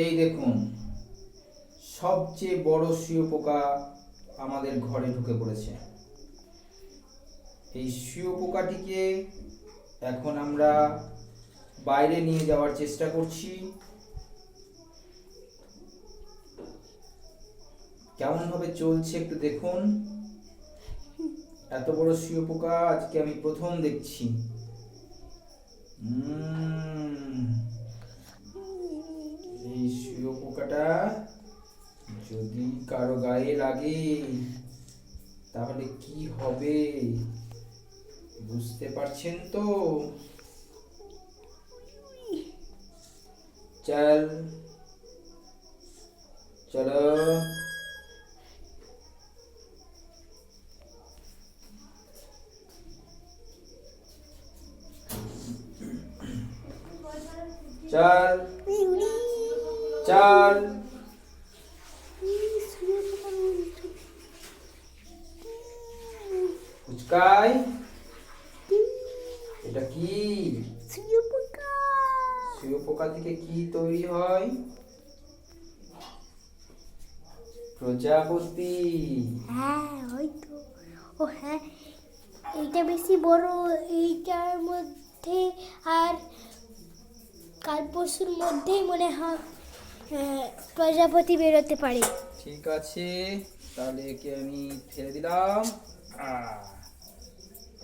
এই দেখুন, সবচেয়ে বড় শুঁয়োপোকা আমাদের ঘরে ঢুকে পড়েছে। এই শুঁয়োপোকাটিকে এখন আমরা বাইরে নিয়ে যাওয়ার চেষ্টা করছি। কেমন ভাবে চলছে একটু দেখুন। এত বড় শুঁয়োপোকা আজকে আমি প্রথম দেখছি। এই শুঁয়োপোকাটা যদি কারো গায়ে লাগে তাহলে কি হবে বুঝতে পারছেন তো? চল চলো चल चल ফুচকাই এটা কি? শুঁয়োপোকা। শুঁয়োপোকা থেকে কি তৈরি হয়? প্রজাপতি। হ্যাঁ হয়তো। ও হ্যাঁ, এইটা বেশি বড়। এইটার মধ্যে আর কাল পরশুর মধ্যেই মনে হয় প্রজাপতি বেরোতে পারে। ঠিক আছে, তাহলে একে আমি ফেলে দিলাম।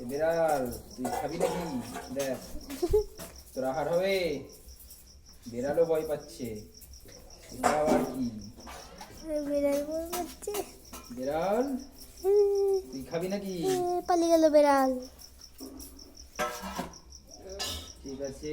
এ বিড়াল, তুই খাবি নাকি? দেখ তোর আহার হবে। বিড়ালও ভয় পাচ্ছে। এটা আবার কি? বিড়াল বলছে, বিড়াল তুই খাবি নাকি? পালিয়ে গেল বিড়াল। ঠিক আছে।